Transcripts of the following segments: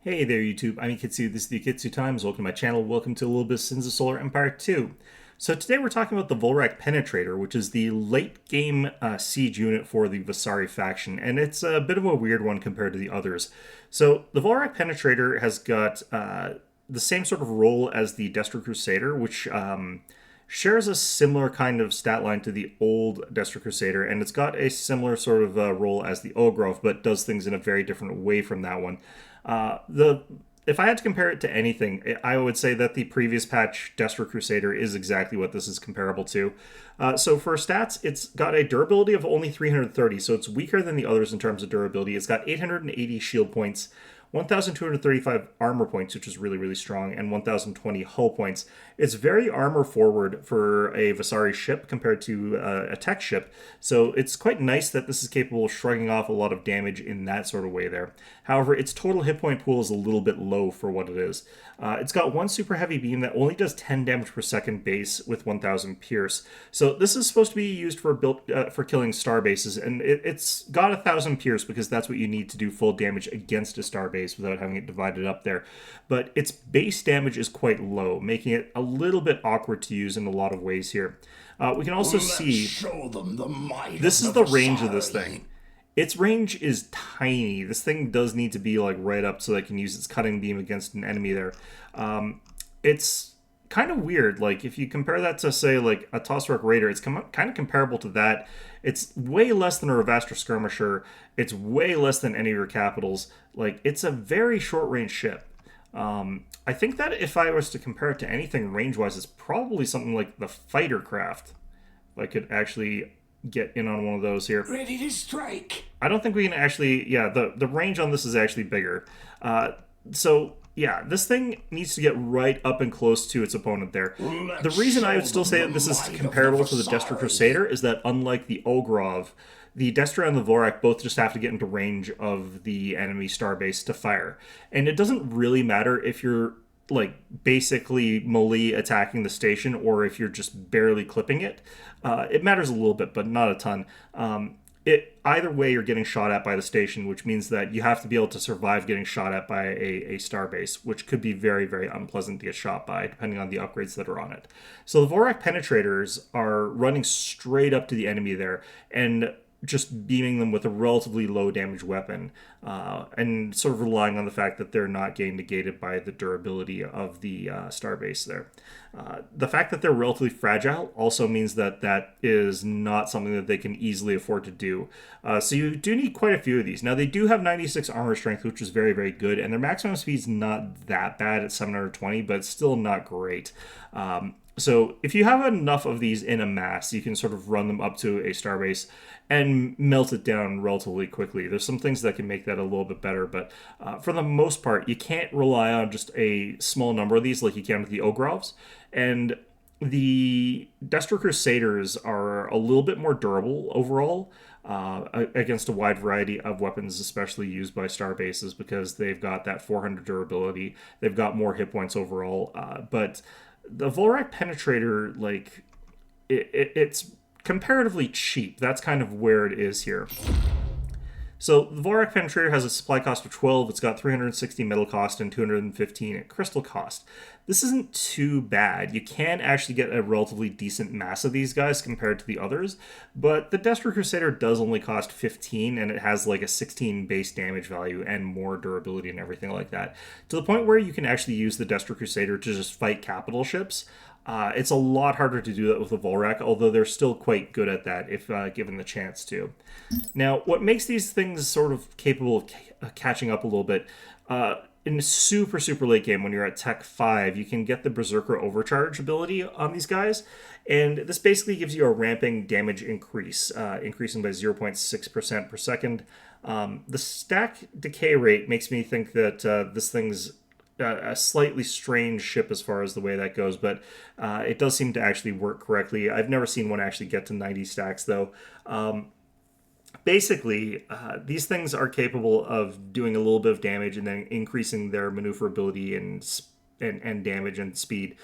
Hey there YouTube, I'm Ikitsu, this is the Ikitsu Times. Welcome to my channel, welcome to a little bit of Sins of Solar Empire 2. So today we're talking about the Vulrak Penetrator, which is the late game siege unit for the Vasari faction, and it's a bit of a weird one compared to the others. So the Vulrak Penetrator has got the same sort of role as the Destro Crusader, which shares a similar kind of stat line to the old Destro Crusader, and it's got a similar sort of role as the Ogrov, but does things in a very different way from that one. The If I had to compare it to anything, I would say that the previous patch Destro Crusader is exactly what this is comparable to. So for stats, it's got a durability of only 330, so it's weaker than the others in terms of durability. It's got 880 shield points, 1,235 armor points, which is really, really strong, and 1,020 hull points. It's very armor forward for a Vasari ship compared to a tech ship, so it's quite nice that this is capable of shrugging off a lot of damage in that sort of way there. However, its total hit point pool is a little bit low for what it is. It's got one super heavy beam that only does 10 damage per second base with 1,000 pierce. So this is supposed to be used for for killing star bases, and it's got 1,000 pierce because that's what you need to do full damage against a star base without having it divided up there. But its base damage is quite low, making it a little bit awkward to use in a lot of ways here. We can also see show them the might this of is the the range of this Vasari. thing. Its range is tiny. This thing does need to be like right up so that it can use its cutting beam against an enemy there. It's kind of weird. Like if you compare that to say like a Tossrock Raider, it's kind of comparable to that. It's way less than a Ravastra Skirmisher. It's way less than any of your capitals. Like it's a very short range ship. I think that if I was to compare it to anything range wise, it's probably something like the Fighter Craft. If I could actually get in on one of those here. Ready to strike. I don't think we can actually. Yeah, the range on this is actually bigger. So yeah, this thing needs to get right up and close to its opponent there. The reason I would still say that this is comparable to the Destro Crusader is that unlike the Ogrov, the Destro and the Vulrak both just have to get into range of the enemy starbase to fire, and it doesn't really matter if you're like basically melee attacking the station or if you're just barely clipping it. It matters a little bit, but not a ton. Either way, you're getting shot at by the station, which means that you have to be able to survive getting shot at by a starbase, which could be very, very unpleasant to get shot by, depending on the upgrades that are on it. So the Vulrak penetrators are running straight up to the enemy there, and just beaming them with a relatively low damage weapon, and sort of relying on the fact that they're not getting negated by the durability of the starbase there. The fact that they're relatively fragile also means that that is not something that they can easily afford to do. So you do need quite a few of these. Now they do have 96 armor strength, which is very, very good, and their maximum speed is not that bad at 720, but it's still not great. So if you have enough of these in a mass, you can sort of run them up to a starbase and melt it down relatively quickly. There's some things that can make that a little bit better, but for the most part, you can't rely on just a small number of these like you can with the Ogrovs. And the Destro Crusaders are a little bit more durable overall against a wide variety of weapons, especially used by star bases, because they've got that 400 durability. They've got more hit points overall, but the Vulrak Penetrator, like, it's comparatively cheap. That's kind of where it is here. So the Vulrak Penetrator has a supply cost of 12. It's got 360 metal cost and 215 at crystal cost. This isn't too bad. You can actually get a relatively decent mass of these guys compared to the others, but the Destro Crusader does only cost 15, and it has like a 16 base damage value and more durability and everything like that, to the point where you can actually use the Destro Crusader to just fight capital ships. It's a lot harder to do that with the Vulrak, although they're still quite good at that if given the chance to. Now, what makes these things sort of capable of catching up a little bit, in a super, super late game, when you're at Tech 5, you can get the Berserker overcharge ability on these guys, and this basically gives you a ramping damage increase, increasing by 0.6% per second. The stack decay rate makes me think that this thing's a slightly strange ship as far as the way that goes, but it does seem to actually work correctly. I've never seen one actually get to 90 stacks, though. Basically, these things are capable of doing a little bit of damage and then increasing their maneuverability and damage and speed.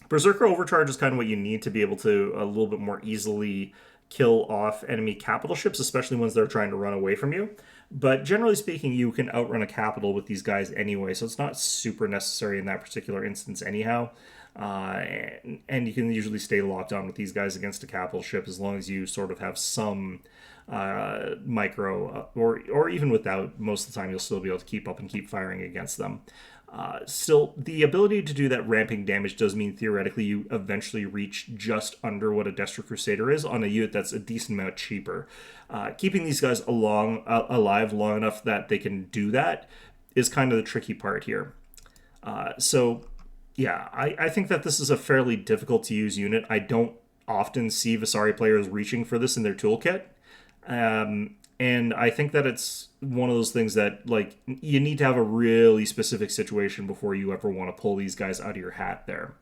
Berserker Overcharge is kind of what you need to be able to a little bit more easily kill off enemy capital ships, especially ones that are trying to run away from you. But generally speaking, you can outrun a capital with these guys anyway, so it's not super necessary in that particular instance anyhow. And you can usually stay locked on with these guys against a capital ship as long as you sort of have some micro, or even without, most of the time you'll still be able to keep up and keep firing against them. Still, the ability to do that ramping damage does mean theoretically you eventually reach just under what a Destro Crusader is on a unit that's a decent amount cheaper. Keeping these guys alive long enough that they can do that is kind of the tricky part here. Yeah, I think that this is a fairly difficult to use unit. I don't often see Visari players reaching for this in their toolkit. And I think that it's one of those things that, like, you need to have a really specific situation before you ever want to pull these guys out of your hat there.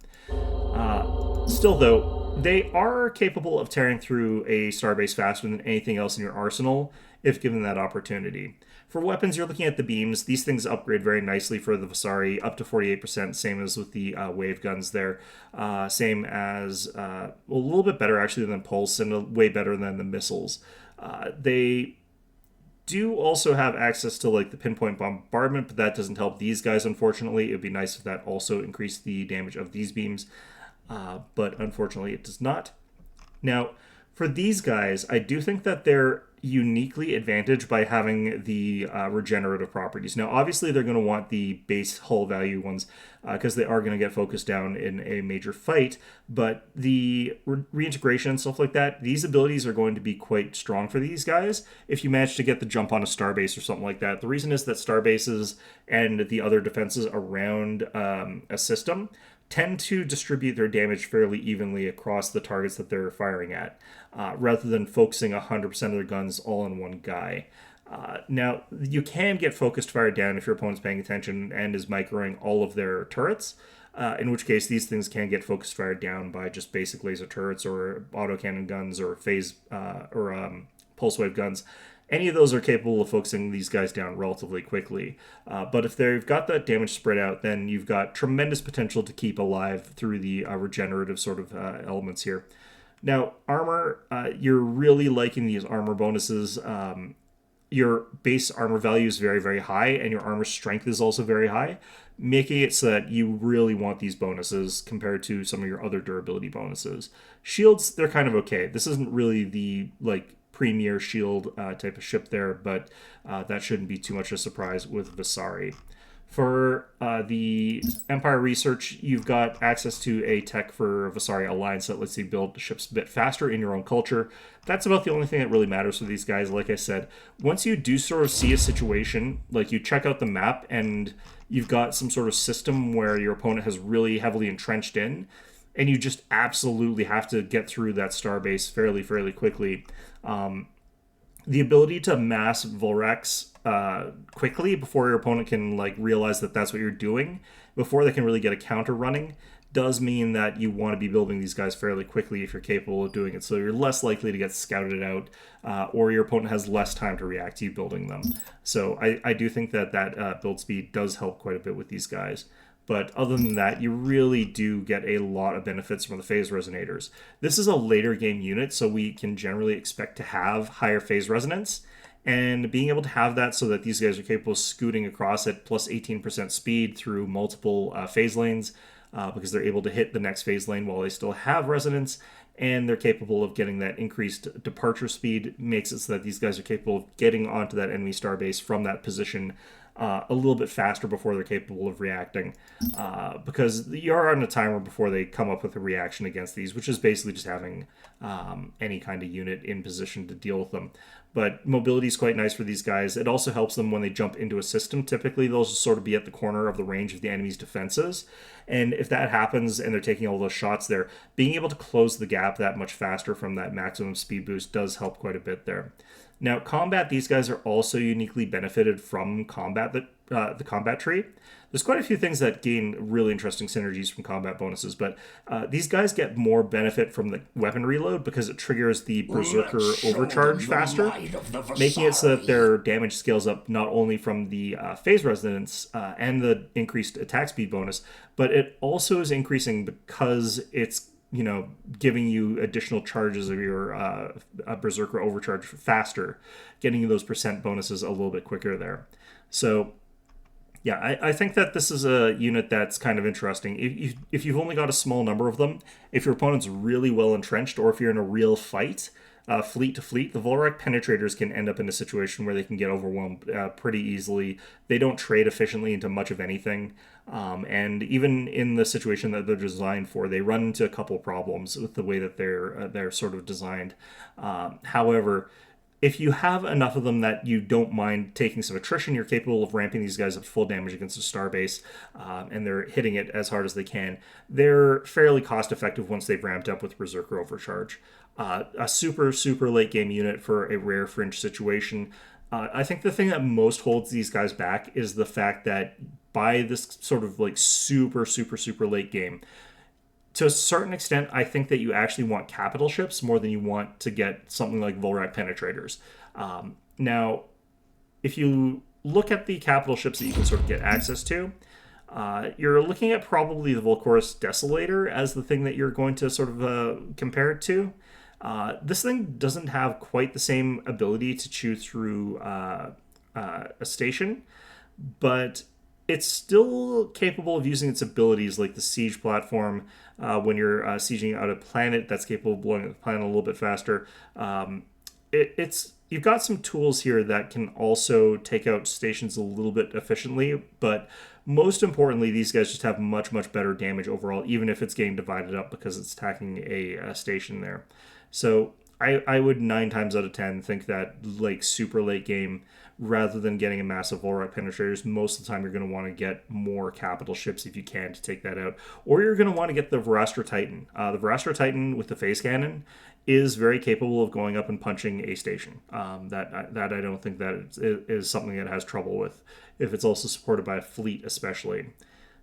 Still, though, they are capable of tearing through a starbase faster than anything else in your arsenal if given that opportunity. For weapons, you're looking at the beams. These things upgrade very nicely for the Visari, up to 48%, same as with the wave guns there. Same as, a little bit better actually than Pulse, and way better than the missiles. They do also have access to like the pinpoint bombardment, but that doesn't help these guys, unfortunately. It would be nice if that also increased the damage of these beams, but unfortunately it does not. Now, for these guys, I do think that they're uniquely advantaged by having the regenerative properties. Now, obviously, they're going to want the base hull value ones because they are going to get focused down in a major fight, but the reintegration and stuff like that, these abilities are going to be quite strong for these guys if you manage to get the jump on a starbase or something like that. The reason is that starbases and the other defenses around a system tend to distribute their damage fairly evenly across the targets that they're firing at, rather than focusing 100% of their guns all on one guy. Now, you can get focused fire down if your opponent's paying attention and is microing all of their turrets, in which case these things can get focused fire down by just basic laser turrets or autocannon guns or pulse wave guns. Any of those are capable of focusing these guys down relatively quickly. But if they've got that damage spread out, then you've got tremendous potential to keep alive through the regenerative sort of elements here. Now, armor, you're really liking these armor bonuses. Your base armor value is very, very high, and your armor strength is also very high, making it so that you really want these bonuses compared to some of your other durability bonuses. Shields, they're kind of okay. This isn't really the, like, premier shield type of ship there, but that shouldn't be too much of a surprise with Visari. For the Empire Research, you've got access to a tech for Visari Alliance that lets you build ships a bit faster in your own culture. That's about the only thing that really matters for these guys. Like I said, once you do sort of see a situation, like you check out the map and you've got some sort of system where your opponent has really heavily entrenched in, and you just absolutely have to get through that starbase fairly quickly. The ability to mass Vulraks quickly before your opponent can like realize that that's what you're doing, before they can really get a counter running, does mean that you want to be building these guys fairly quickly if you're capable of doing it. So you're less likely to get scouted out, or your opponent has less time to react to you building them. So I do think that build speed does help quite a bit with these guys. But other than that, you really do get a lot of benefits from the phase resonators. This is a later game unit, so we can generally expect to have higher phase resonance. And being able to have that so that these guys are capable of scooting across at plus 18% speed through multiple phase lanes, because they're able to hit the next phase lane while they still have resonance, and they're capable of getting that increased departure speed, makes it so that these guys are capable of getting onto that enemy starbase from that position a little bit faster before they're capable of reacting, because you are on a timer before they come up with a reaction against these, which is basically just having any kind of unit in position to deal with them. But mobility is quite nice for these guys. It also helps them when they jump into a system. Typically, they'll sort of be at the corner of the range of the enemy's defenses. And if that happens and they're taking all those shots there, being able to close the gap that much faster from that maximum speed boost does help quite a bit there. Now, combat, these guys are also uniquely benefited from combat, the combat tree. There's quite a few things that gain really interesting synergies from combat bonuses, but these guys get more benefit from the weapon reload because it triggers the Berserker overcharge faster, making it so that their damage scales up not only from the phase resonance and the increased attack speed bonus, but it also is increasing because it's giving you additional charges of your Berserker overcharge faster, getting you those percent bonuses a little bit quicker there. So yeah, I think that this is a unit that's kind of interesting. If you've only got a small number of them, if your opponent's really well entrenched, or if you're in a real fight, fleet to fleet, the Vulrak Penetrators can end up in a situation where they can get overwhelmed pretty easily. They don't trade efficiently into much of anything. And even in the situation that they're designed for, they run into a couple problems with the way that they're sort of designed. However, if you have enough of them that you don't mind taking some attrition, you're capable of ramping these guys up to full damage against a starbase, and they're hitting it as hard as they can. They're fairly cost effective once they've ramped up with Berserker Overcharge. A super, super late game unit for a rare fringe situation. I think the thing that most holds these guys back is the fact that by this sort of like super, super, super late game, to a certain extent, I think that you actually want capital ships more than you want to get something like Vulrak Penetrators. Now, if you look at the capital ships that you can sort of get access to, you're looking at probably the Volcorus Desolator as the thing that you're going to sort of compare it to. This thing doesn't have quite the same ability to chew through a station, but it's still capable of using its abilities like the siege platform when you're sieging out a planet that's capable of blowing up the planet a little bit faster. You've got some tools here that can also take out stations a little bit efficiently, but most importantly, these guys just have much, much better damage overall, even if it's getting divided up because it's attacking a station there. So I would 9 times out of 10 think that like super late game, rather than getting a massive Vulrak Penetrators, most of the time you're going to want to get more capital ships if you can to take that out. Or you're going to want to get the Verastor Titan. The Verastor Titan with the phase cannon is very capable of going up and punching a station. That I don't think that is something that has trouble with, if it's also supported by a fleet especially.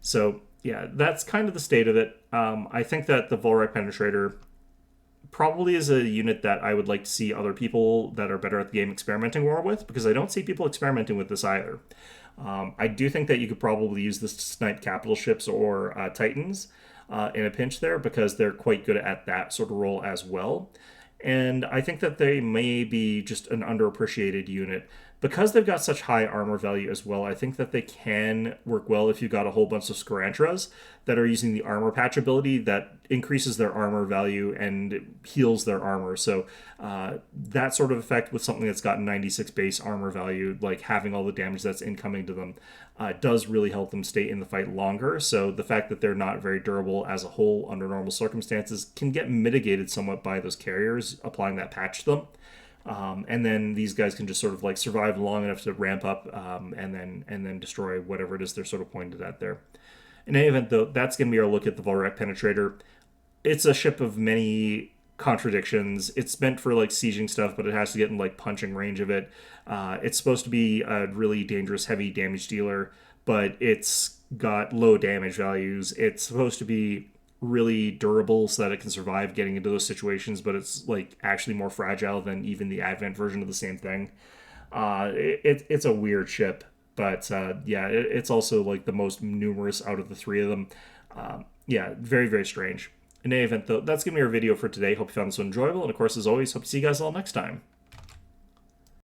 So yeah, that's kind of the state of it. I think that the Vulrak Penetrator probably is a unit that I would like to see other people that are better at the game experimenting more with, because I don't see people experimenting with this either. I do think that you could probably use this to snipe capital ships or Titans in a pinch there, because they're quite good at that sort of role as well. And I think that they may be just an underappreciated unit. Because they've got such high armor value as well, I think that they can work well if you've got a whole bunch of Scarantras that are using the armor patch ability that increases their armor value and heals their armor. So that sort of effect with something that's got 96 base armor value, like having all the damage that's incoming to them, does really help them stay in the fight longer. So the fact that they're not very durable as a whole under normal circumstances can get mitigated somewhat by those carriers applying that patch to them. And then these guys can just sort of like survive long enough to ramp up and then destroy whatever it is they're sort of pointed at there. In any event, though, that's going to be our look at the Vulrak Penetrator. It's a ship of many contradictions. It's meant for like sieging stuff, but it has to get in like punching range of it. It's supposed to be a really dangerous heavy damage dealer, but it's got low damage values. It's supposed to be really durable so that it can survive getting into those situations, but it's like actually more fragile than even the Advent version of the same thing. It's a weird ship, but it's also like the most numerous out of the three of them. Very, very strange. In any event, though, that's going to be our video for today. Hope you found this one enjoyable, and of course, as always, hope to see you guys all next time.